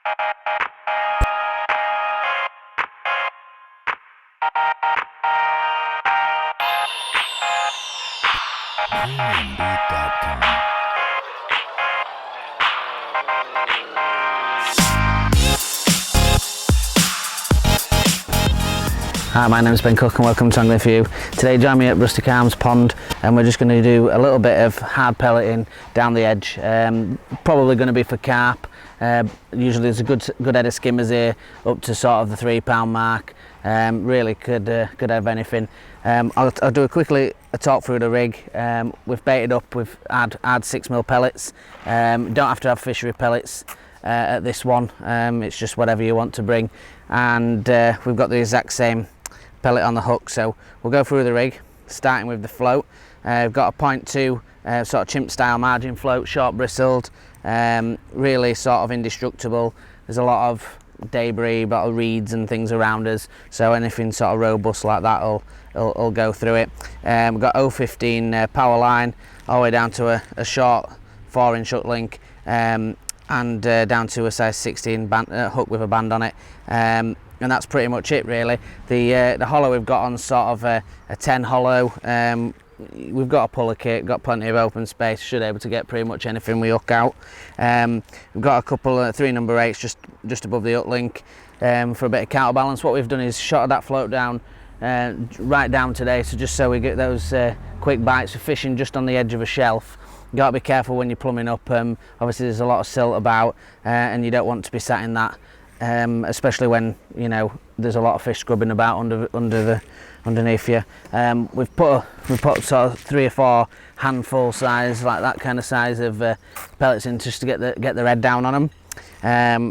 Premiumbeat.com. Hi, my name is Ben Cook and welcome to Angling For You. Today join me at Rustic Arms Pond and we're just going to do a little bit of hard pelleting down the edge. Probably going to be for carp. Usually there's a good head of skimmers here up to sort of the £3 mark. Really could have anything. I'll do a talk through the rig. We've baited up, we've had 6mm pellets. Don't have to have fishery pellets at this one, it's just whatever you want to bring, and we've got the exact same pellet on the hook. So we'll go through the rig, starting with the float. We've got a 0.2 sort of chimp style margin float, short bristled, really sort of indestructible. There's a lot of debris, but reeds and things around us, so anything sort of robust like that will go through it. We've got 0.15 power line all the way down to a short 4-inch hook link, and down to a size 16 hook with a band on it, and that's pretty much it really. The hollow we've got on sort of a 10 hollow. We've got a puller kit, got plenty of open space, should be able to get pretty much anything we hook out. We've got a couple of 3 number 8s just above the hook link for a bit of counterbalance. What we've done is shot that float down right down today, so just so we get those quick bites of fishing just on the edge of a shelf. You got to be careful when you're plumbing up. Obviously there's a lot of silt about, and you don't want to be sat in that, especially when there's a lot of fish scrubbing about underneath you. We've put sort of 3 or 4 handful size, like that kind of size of pellets in, just to get the head down on them.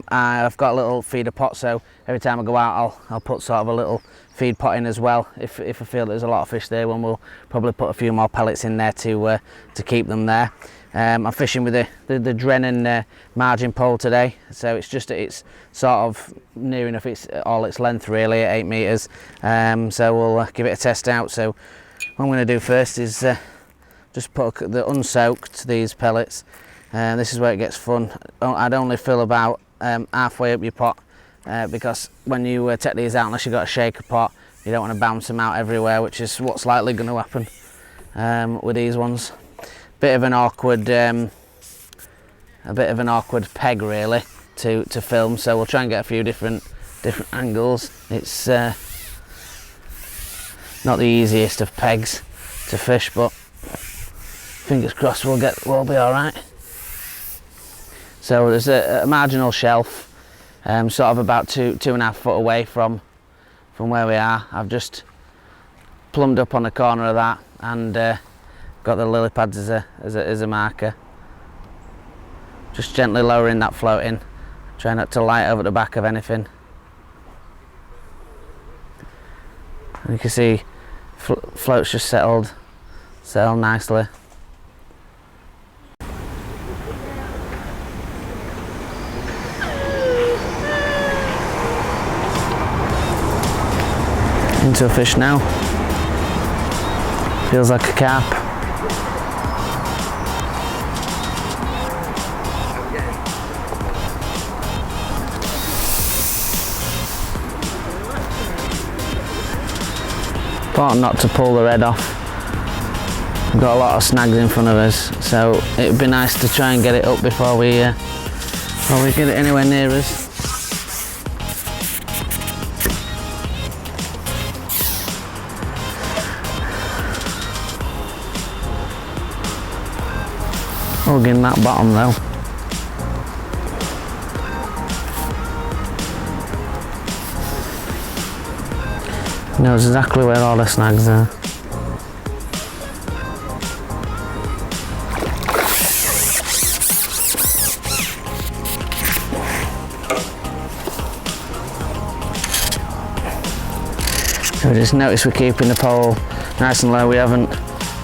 I've got a little feeder pot, so every time I go out I'll put sort of a little feed pot in as well. If I feel there's a lot of fish there, then we'll probably put a few more pellets in there to keep them there. I'm fishing with the Drennan margin pole today, so it's sort of near enough all its length really at 8 metres. So we'll give it a test out. So what I'm going to do first is just put the unsoaked these pellets. This is where it gets fun. I'd only fill about halfway up your pot, because when you take these out, unless you've got a shaker pot, you don't want to bounce them out everywhere, which is what's likely going to happen with these ones. Bit of an awkward peg really to film, so we'll try and get a few different angles. It's not the easiest of pegs to fish, but fingers crossed we'll be all right. So there's a marginal shelf, sort of about 2.5 foot away from where we are. I've just plumbed up on the corner of that and got the lily pads as a marker. Just gently lowering that float in, try not to light over the back of anything. And you can see float's just settled nicely. Into a fish now. Feels like a carp. Important not to pull the head off. We've got a lot of snags in front of us, so it would be nice to try and get it up before we get it anywhere near us. Hugging that bottom though. Knows exactly where all the snags are. So just notice we're keeping the pole nice and low. We haven't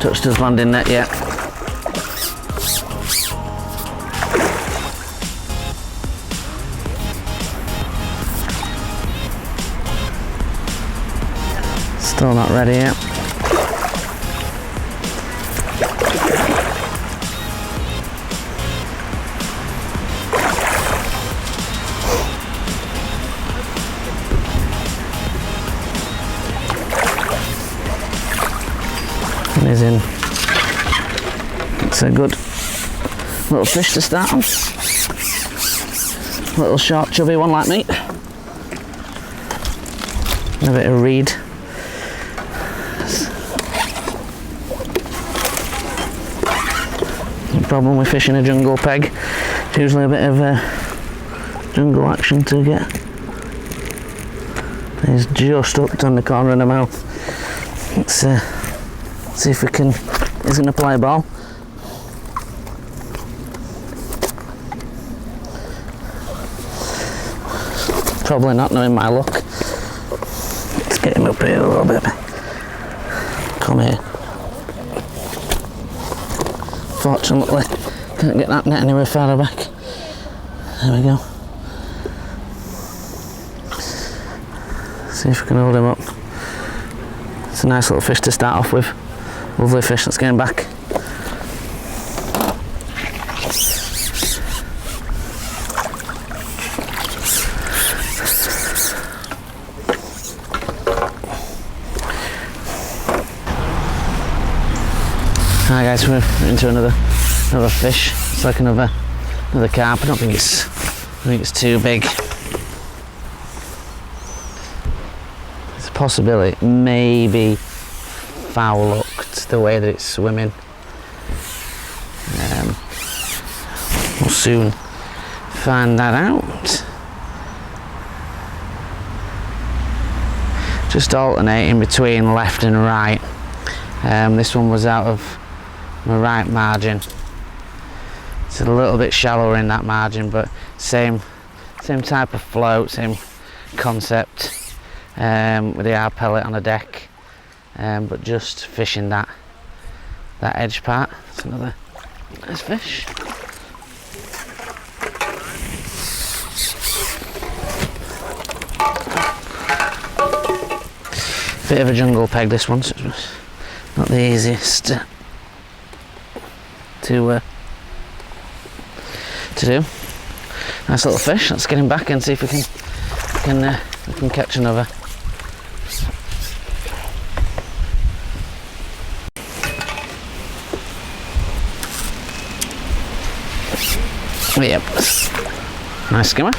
touched his landing net yet. Still not ready yet. is in. It's a good little fish to start on. Little short chubby one like me. A bit of reed. The problem with fishing a jungle peg, it's usually a bit of jungle action to get. He's just hooked on the corner of the mouth. Let's see if we can. He's going to play ball. Probably not, knowing my luck. Let's get him up here a little bit. Come here. Fortunately, can't get that net anywhere farther back. There we go. See if we can hold him up. It's a nice little fish to start off with. Lovely fish. Let's get him back. Hi guys, we're into another fish. It's like another carp. I think it's too big. It's a possibility. It may be foul hooked the way that it's swimming. We'll soon find that out. Just alternating between left and right. This one was out of my right margin. It's a little bit shallower in that margin, but same type of float, same concept, with the hard pellet on a deck, but just fishing that edge part. It's another nice fish. Bit of a jungle peg, this one, so it's not the easiest to do. Nice little fish. Let's get him back and see if we can catch another. Yep, nice skimmer.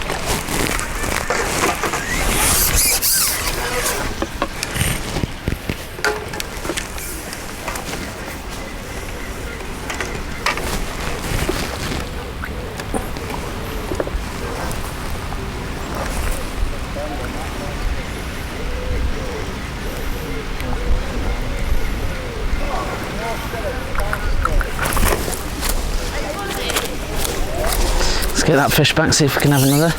Get that fish back, see if we can have another.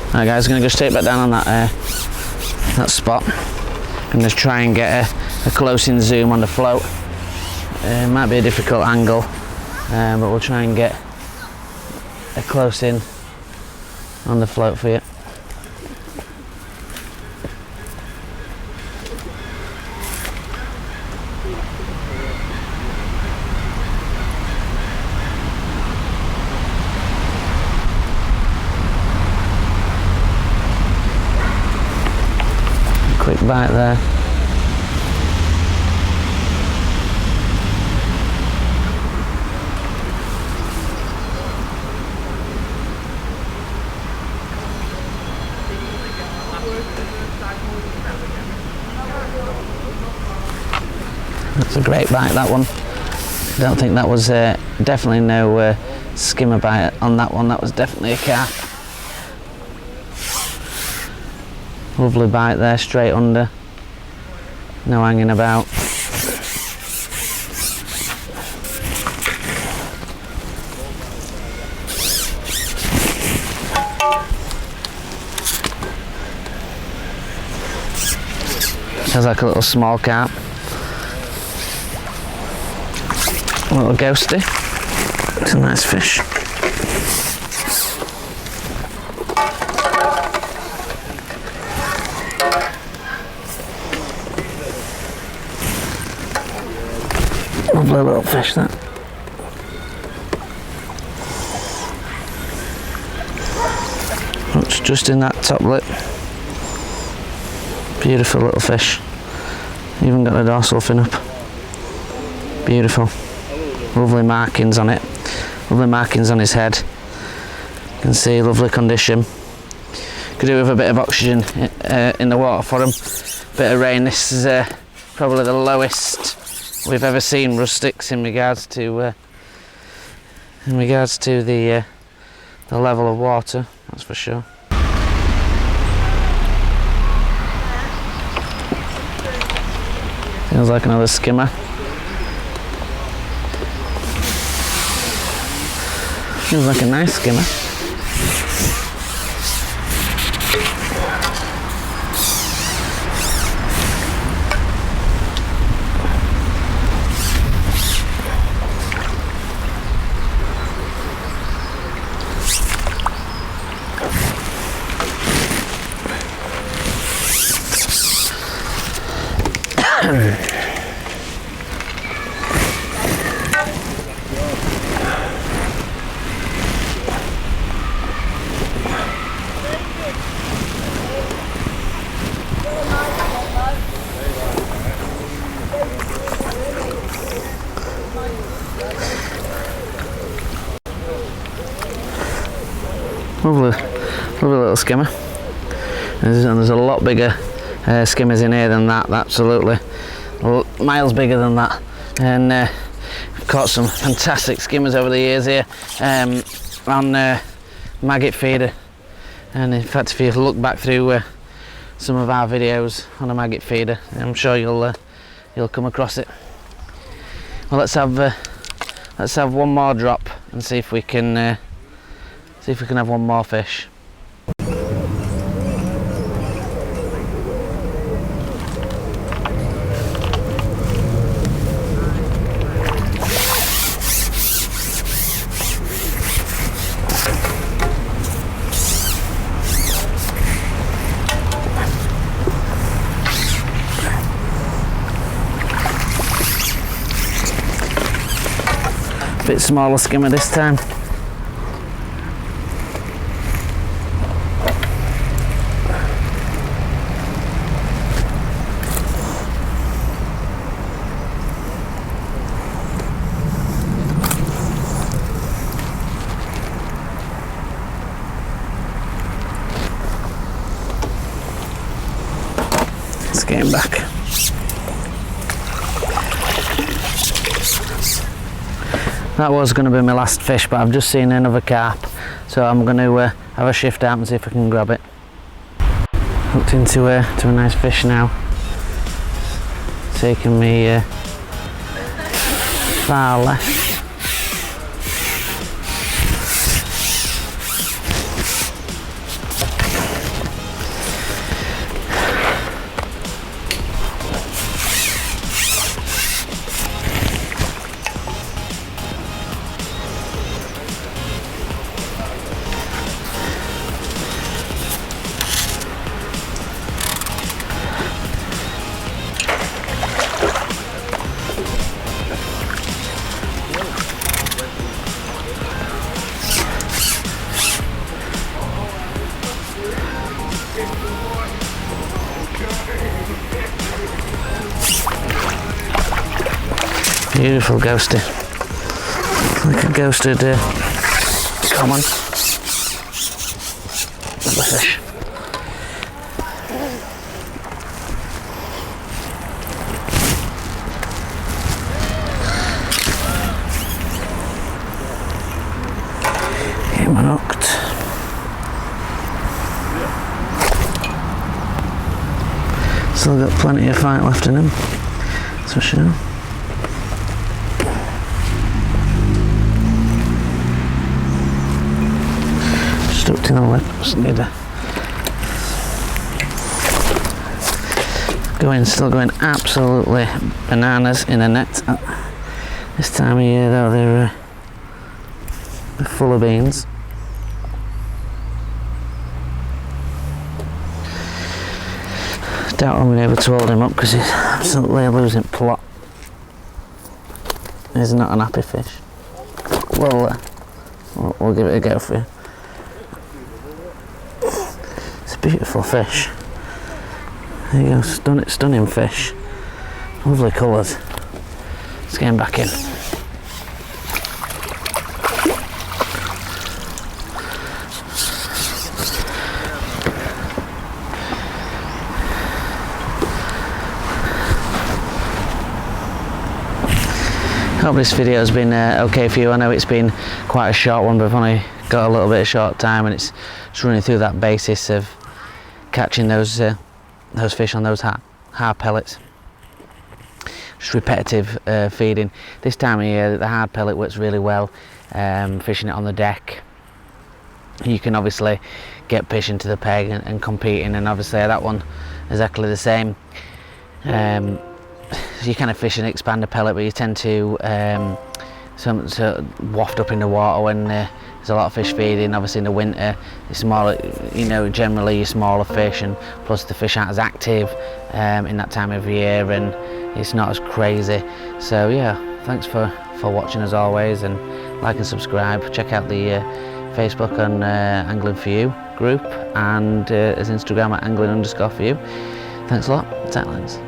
Alright guys, I'm going to go straight back down on that spot and just try and get a close-in zoom on the float. It might be a difficult angle, but we'll try and get a close in on the float for you. Quick bite there. That's a great bite, that one. I don't think that was definitely no skimmer bite on that one. That was definitely a carp. Lovely bite there, straight under. No hanging about. Sounds like a little small carp. A little ghosty. It's a nice fish. fish, that. It's just in that top lip. Beautiful little fish. Even got the dorsal fin up. Beautiful. Lovely markings on it. Lovely markings on his head. You can see lovely condition. Could do with a bit of oxygen in the water for him. Bit of rain. This is probably the lowest we've ever seen rustics in regards to the level of water. That's for sure. Feels like another skimmer. Feels like a nice skimmer. Lovely little skimmer. There's a lot bigger skimmers in here than that, absolutely. Miles bigger than that. And I've caught some fantastic skimmers over the years here on maggot feeder. And in fact, if you look back through some of our videos on a maggot feeder, I'm sure you'll come across it. Well, let's have one more drop and see if we can have one more fish. Bit smaller skimmer this time. Let's get him back. That was going to be my last fish, but I've just seen another carp, so I'm going to have a shift out and see if I can grab it. Hooked into a nice fish now. Taking me far left. Beautiful ghosted, like a ghosted common. Another fish. Him hooked. Still got plenty of fight left in him, that's for sure. Stuck in the lip, just need to still going absolutely bananas in a net. This time of year though, they're full of beans. Doubt I'm going to be able to hold him up because he's absolutely losing plot. He's not an happy fish. We'll give it a go for you. It's a beautiful fish. There you go, stunning fish. Lovely colours. Let's get him back in. Hope this video has been okay for you. I know it's been quite a short one, but I've only got a little bit of short time, and it's just running through that basis of catching those fish on those hard pellets. Just repetitive feeding. This time of year the hard pellet works really well, fishing it on the deck. You can obviously get fish into the peg and competing, and obviously that one exactly the same. You kind of fish and expand a pellet, but you tend to waft up in the water when there's a lot of fish feeding. Obviously in the winter it's smaller, generally your smaller fish, and plus the fish aren't as active in that time of year, and it's not as crazy. So yeah, thanks for watching as always, and like and subscribe. Check out the Facebook on Angling For You group, and his Instagram at angling_for you. Thanks a lot. Tight lines.